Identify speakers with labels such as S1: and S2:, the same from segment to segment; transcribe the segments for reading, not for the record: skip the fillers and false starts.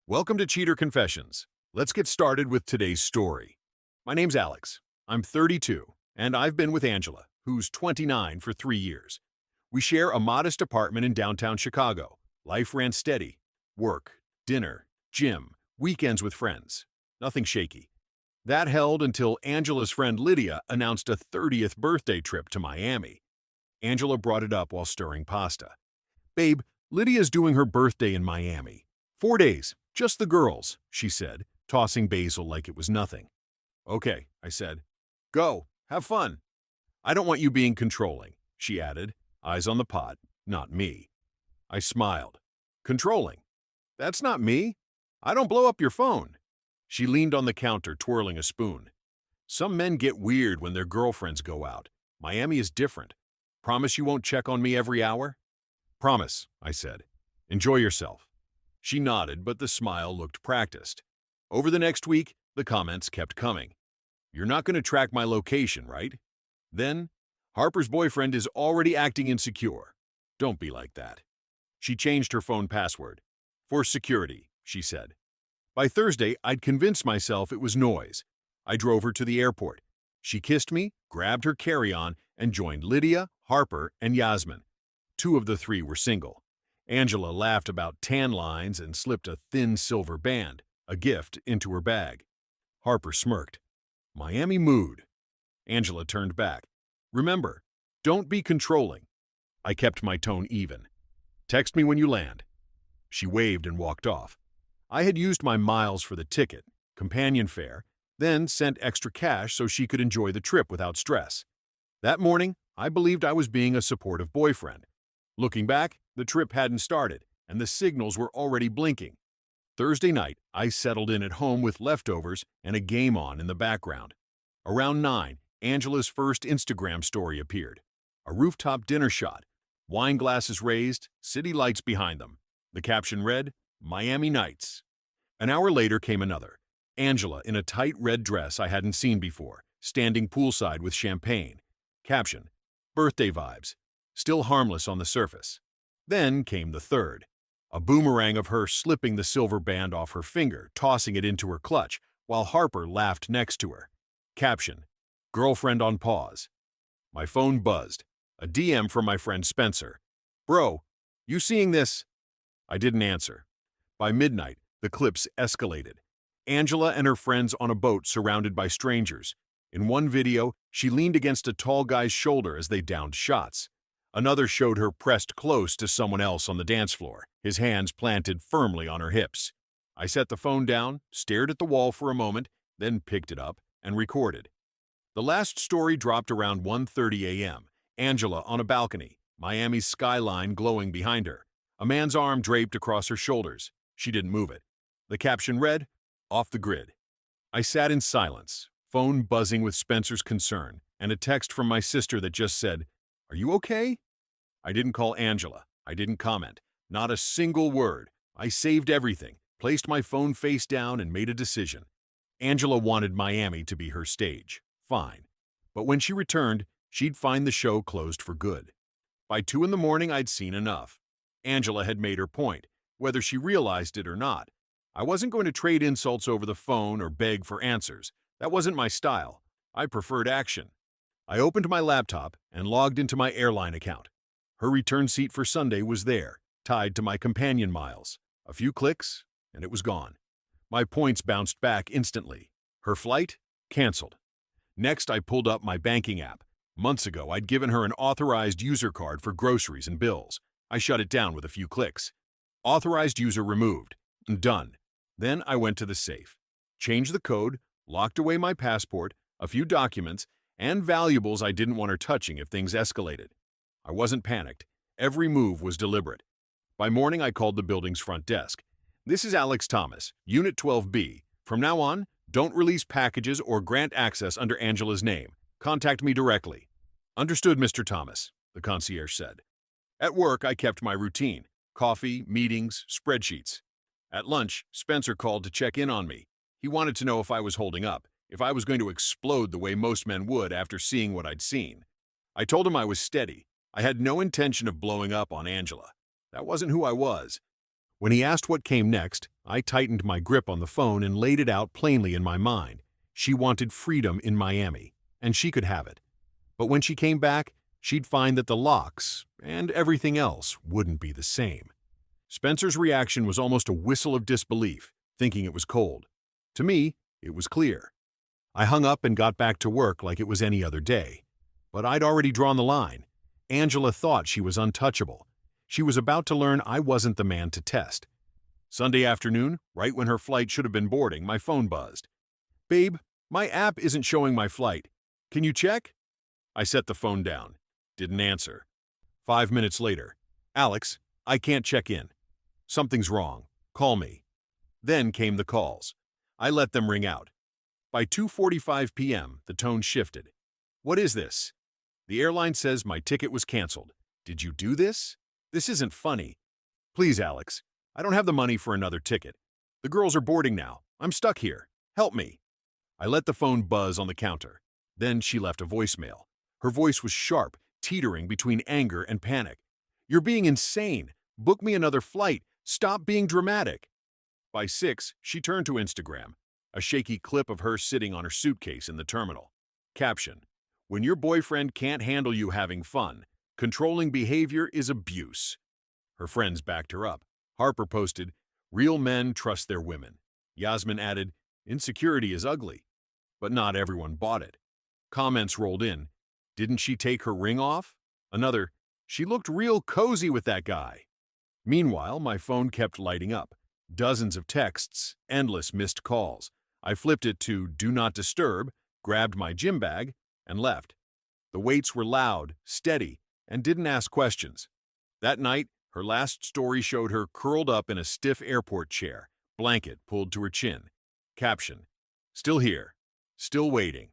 S1: Welcome to Cheater Confessions. Let's get started with today's story. My name's Alex. I'm 32, and I've been with Angela, who's 29, for 3 years. We share a modest apartment in downtown Chicago. Life ran steady. Work, dinner, gym, weekends with friends. Nothing shaky. That held until Angela's friend Lydia announced a 30th birthday trip to Miami. Angela brought it up while stirring pasta. "Babe, Lydia's doing her birthday in Miami. 4 days, just the girls," she said, tossing basil like it was nothing. "Okay," I said. "Go, have fun." "I don't want you being controlling," she added, eyes on the pot, not me. I smiled. "Controlling? That's not me. I don't blow up your phone." She leaned on the counter, twirling a spoon. "Some men get weird when their girlfriends go out. Miami is different. Promise you won't check on me every hour?" "Promise," I said. "Enjoy yourself." She nodded, but the smile looked practiced. Over the next week, the comments kept coming. "You're not going to track my location, right?" Then, "Harper's boyfriend is already acting insecure." "Don't be like that." She changed her phone password. "For security," she said. By Thursday, I'd convinced myself it was noise. I drove her to the airport. She kissed me, grabbed her carry-on, and joined Lydia, Harper, and Yasmin. 2 of the 3 were single. Angela laughed about tan lines and slipped a thin silver band, a gift, into her bag. Harper smirked. "Miami mood." Angela turned back. "Remember, don't be controlling." I kept my tone even. "Text me when you land." She waved and walked off. I had used my miles for the ticket, companion fare, then sent extra cash so she could enjoy the trip without stress. That morning, I believed I was being a supportive boyfriend. Looking back, the trip hadn't started, and the signals were already blinking. Thursday night, I settled in at home with leftovers and a game on in the background. Around 9, Angela's first Instagram story appeared. A rooftop dinner shot, wine glasses raised, city lights behind them. The caption read, "Miami Nights." An hour later came another. Angela in a tight red dress I hadn't seen before, standing poolside with champagne. Caption, "Birthday vibes. Still harmless on the surface." Then came the third. A boomerang of her slipping the silver band off her finger, tossing it into her clutch, while Harper laughed next to her. Caption, "Girlfriend on pause." My phone buzzed. A DM from my friend Spencer. "Bro, you seeing this?" I didn't answer. By midnight, the clips escalated. Angela and her friends on a boat surrounded by strangers. In one video, she leaned against a tall guy's shoulder as they downed shots. Another showed her pressed close to someone else on the dance floor, his hands planted firmly on her hips. I set the phone down, stared at the wall for a moment, then picked it up and recorded. The last story dropped around 1:30 a.m. Angela on a balcony, Miami's skyline glowing behind her. A man's arm draped across her shoulders. She didn't move it. The caption read, "Off the grid." I sat in silence, phone buzzing with Spencer's concern, and a text from my sister that just said, "Are you okay?" I didn't call Angela. I didn't comment. Not a single word. I saved everything, placed my phone face down, and made a decision. Angela wanted Miami to be her stage. Fine. But when she returned, she'd find the show closed for good. By 2 in the morning, I'd seen enough. Angela had made her point, whether she realized it or not. I wasn't going to trade insults over the phone or beg for answers. That wasn't my style. I preferred action. I opened my laptop and logged into my airline account. Her return seat for Sunday was there, tied to my companion miles. A few clicks, and it was gone. My points bounced back instantly. Her flight? Canceled. Next, I pulled up my banking app. Months ago, I'd given her an authorized user card for groceries and bills. I shut it down with a few clicks. Authorized user removed. Done. Then I went to the safe, changed the code, locked away my passport, a few documents, and valuables I didn't want her touching if things escalated. I wasn't panicked. Every move was deliberate. By morning, I called the building's front desk. "This is Alex Thomas, Unit 12B. From now on, don't release packages or grant access under Angela's name. Contact me directly." "Understood, Mr. Thomas," the concierge said. At work, I kept my routine. Coffee, meetings, spreadsheets. At lunch, Spencer called to check in on me. He wanted to know if I was holding up, if I was going to explode the way most men would after seeing what I'd seen. I told him I was steady. I had no intention of blowing up on Angela. That wasn't who I was. When he asked what came next, I tightened my grip on the phone and laid it out plainly in my mind. She wanted freedom in Miami, and she could have it. But when she came back, she'd find that the locks and everything else wouldn't be the same. Spencer's reaction was almost a whistle of disbelief, thinking it was cold. To me, it was clear. I hung up and got back to work like it was any other day. But I'd already drawn the line. Angela thought she was untouchable. She was about to learn I wasn't the man to test. Sunday afternoon, right when her flight should have been boarding, my phone buzzed. "Babe, my app isn't showing my flight. Can you check?" I set the phone down. Didn't answer. 5 minutes later, "Alex, I can't check in. Something's wrong. Call me." Then came the calls. I let them ring out. By 2:45 p.m., the tone shifted. "What is this? The airline says my ticket was canceled. Did you do this? This isn't funny. Please, Alex, I don't have the money for another ticket. The girls are boarding now. I'm stuck here. Help me." I let the phone buzz on the counter. Then she left a voicemail. Her voice was sharp, teetering between anger and panic. "You're being insane. Book me another flight. Stop being dramatic." By 6, she turned to Instagram, a shaky clip of her sitting on her suitcase in the terminal. Caption: "When your boyfriend can't handle you having fun, controlling behavior is abuse." Her friends backed her up. Harper posted, "Real men trust their women." Yasmin added, "Insecurity is ugly." But not everyone bought it. Comments rolled in. "Didn't she take her ring off?" Another, "She looked real cozy with that guy." Meanwhile, my phone kept lighting up. Dozens of texts, endless missed calls. I flipped it to Do Not Disturb, grabbed my gym bag, and left. The waits were loud, steady, and didn't ask questions. That night, her last story showed her curled up in a stiff airport chair, blanket pulled to her chin. Caption: "Still here. Still waiting."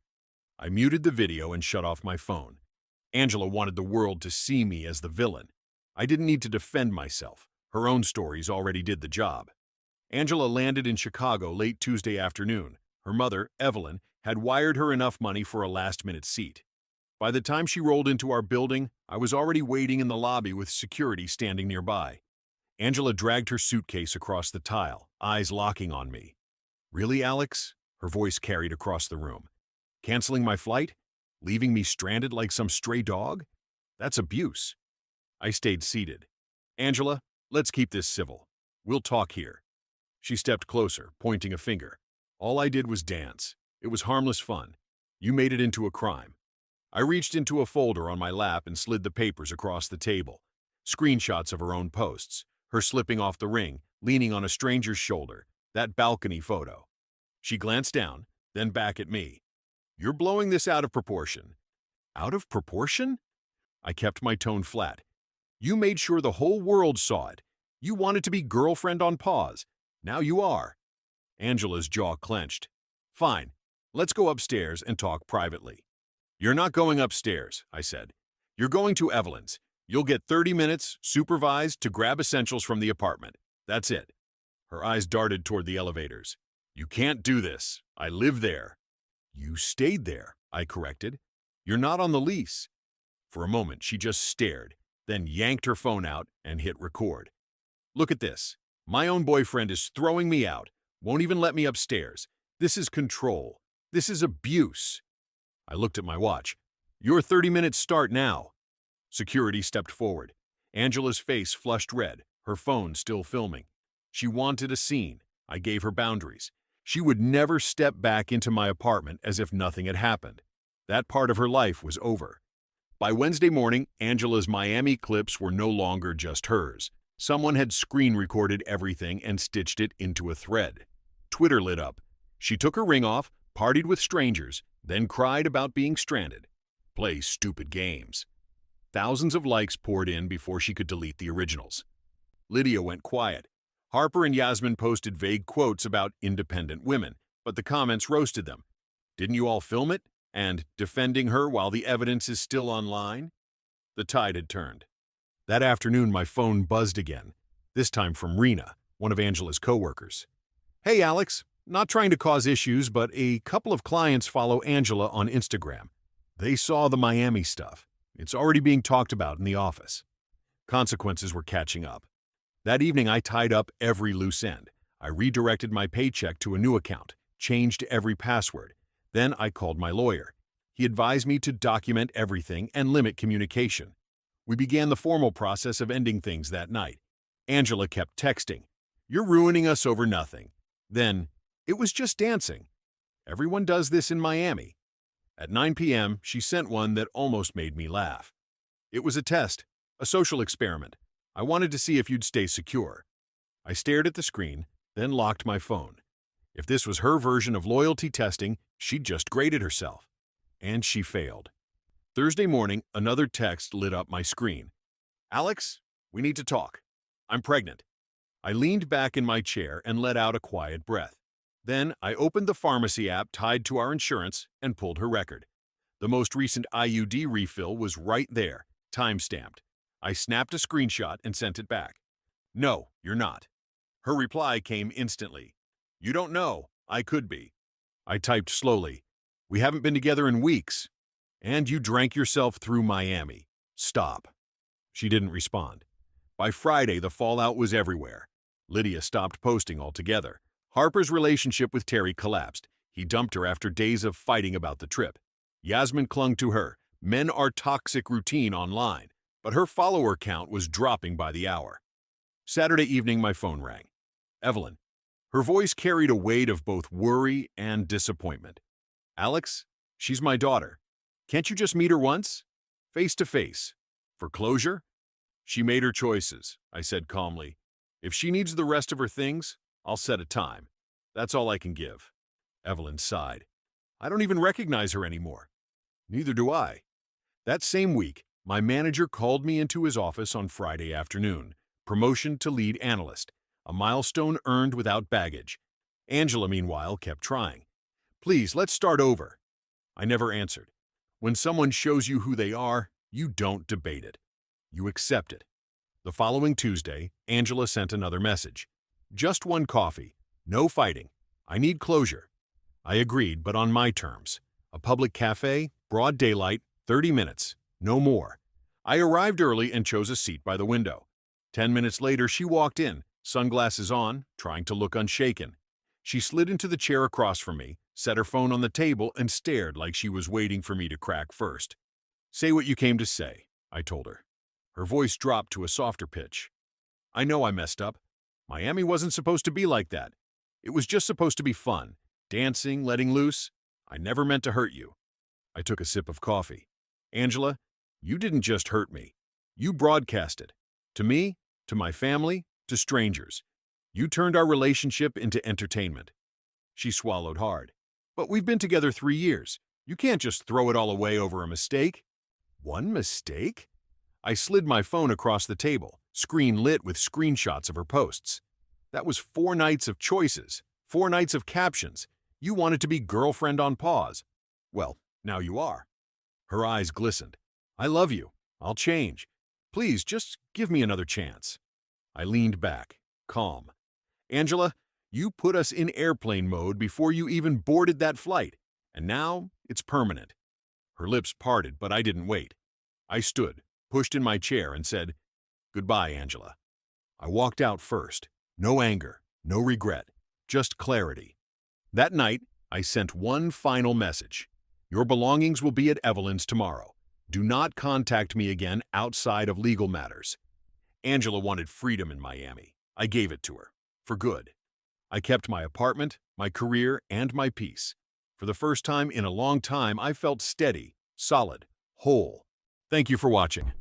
S1: I muted the video and shut off my phone. Angela wanted the world to see me as the villain. I didn't need to defend myself. Her own stories already did the job. Angela landed in Chicago late Tuesday afternoon. Her mother, Evelyn, had wired her enough money for a last-minute seat. By the time she rolled into our building, I was already waiting in the lobby with security standing nearby. Angela dragged her suitcase across the tile, eyes locking on me. "Really, Alex?" Her voice carried across the room. "Canceling my flight? Leaving me stranded like some stray dog? That's abuse." I stayed seated. "Angela, let's keep this civil. We'll talk here." She stepped closer, pointing a finger. "All I did was dance. It was harmless fun. You made it into a crime." I reached into a folder on my lap and slid the papers across the table. Screenshots of her own posts, her slipping off the ring, leaning on a stranger's shoulder, that balcony photo. She glanced down, then back at me. "You're blowing this out of proportion." "Out of proportion?" I kept my tone flat. "You made sure the whole world saw it. You wanted to be girlfriend on pause. Now you are." Angela's jaw clenched. "Fine, let's go upstairs and talk privately." "You're not going upstairs," I said. "You're going to Evelyn's. You'll get 30 minutes, supervised, to grab essentials from the apartment. That's it." Her eyes darted toward the elevators. "You can't do this. I live there." "You stayed there," I corrected. "You're not on the lease." For a moment, she just stared, then yanked her phone out and hit record. "Look at this. My own boyfriend is throwing me out, won't even let me upstairs. This is control. This is abuse." I looked at my watch. "Your 30-minutes start now." Security stepped forward. Angela's face flushed red, her phone still filming. She wanted a scene. I gave her boundaries. She would never step back into my apartment as if nothing had happened. That part of her life was over. By Wednesday morning, Angela's Miami clips were no longer just hers. Someone had screen recorded everything and stitched it into a thread. Twitter lit up. She took her ring off, partied with strangers, then cried about being stranded. Play stupid games. Thousands of likes poured in before she could delete the originals. Lydia went quiet. Harper and Yasmin posted vague quotes about independent women, but the comments roasted them. "Didn't you all film it?" And "defending her while the evidence is still online?" The tide had turned. That afternoon, my phone buzzed again, this time from Rena, one of Angela's coworkers. "Hey, Alex, not trying to cause issues, but a couple of clients follow Angela on Instagram. They saw the Miami stuff. It's already being talked about in the office." Consequences were catching up. That evening, I tied up every loose end. I redirected my paycheck to a new account, changed every password. Then I called my lawyer. He advised me to document everything and limit communication. We began the formal process of ending things that night. Angela kept texting, "You're ruining us over nothing." Then, "It was just dancing. Everyone does this in Miami." At 9 p.m., she sent one that almost made me laugh. "It was a test, a social experiment. I wanted to see if you'd stay secure." I stared at the screen, then locked my phone. If this was her version of loyalty testing, she'd just graded herself. And she failed. Thursday morning, another text lit up my screen. "Alex, we need to talk. I'm pregnant." I leaned back in my chair and let out a quiet breath. Then I opened the pharmacy app tied to our insurance and pulled her record. The most recent IUD refill was right there, time-stamped. I snapped a screenshot and sent it back. "No, you're not." Her reply came instantly. "You don't know. I could be." I typed slowly. "We haven't been together in weeks. And you drank yourself through Miami. Stop." She didn't respond. By Friday, the fallout was everywhere. Lydia stopped posting altogether. Harper's relationship with Terry collapsed. He dumped her after days of fighting about the trip. Yasmin clung to her. Men are toxic routine online, but her follower count was dropping by the hour. Saturday evening, my phone rang. Evelyn. Her voice carried a weight of both worry and disappointment. "Alex, she's my daughter. Can't you just meet her once? Face to face. For closure?" "She made her choices," I said calmly. "If she needs the rest of her things, I'll set a time. That's all I can give." Evelyn sighed. "I don't even recognize her anymore." "Neither do I." That same week, my manager called me into his office on Friday afternoon. Promotion to lead analyst, a milestone earned without baggage. Angela, meanwhile, kept trying. "Please, let's start over." I never answered. When someone shows you who they are, you don't debate it. You accept it. The following Tuesday, Angela sent another message. "Just one coffee. No fighting. I need closure." I agreed, but on my terms. A public cafe, broad daylight, 30 minutes. No more. I arrived early and chose a seat by the window. 10 minutes later, she walked in, sunglasses on, trying to look unshaken. She slid into the chair across from me, set her phone on the table, and stared like she was waiting for me to crack first. "Say what you came to say," I told her. Her voice dropped to a softer pitch. "I know I messed up. Miami wasn't supposed to be like that. It was just supposed to be fun. Dancing, letting loose. I never meant to hurt you." I took a sip of coffee. "Angela, you didn't just hurt me. You broadcasted. To me, to my family, to strangers. You turned our relationship into entertainment." She swallowed hard. "But we've been together 3 years. You can't just throw it all away over a mistake." "One mistake?" I slid my phone across the table, screen lit with screenshots of her posts. "That was 4 nights of choices, 4 nights of captions. You wanted to be girlfriend on pause. Well, now you are." Her eyes glistened. "I love you. I'll change. Please, just give me another chance." I leaned back, calm. "Angela, you put us in airplane mode before you even boarded that flight, and now it's permanent." Her lips parted, but I didn't wait. I stood, pushed in my chair, and said, "Goodbye, Angela." I walked out first. No anger, no regret, just clarity. That night, I sent one final message. "Your belongings will be at Evelyn's tomorrow. Do not contact me again outside of legal matters." Angela wanted freedom in Miami. I gave it to her. For good. I kept my apartment, my career, and my peace. For the first time in a long time, I felt steady, solid, whole. Thank you for watching.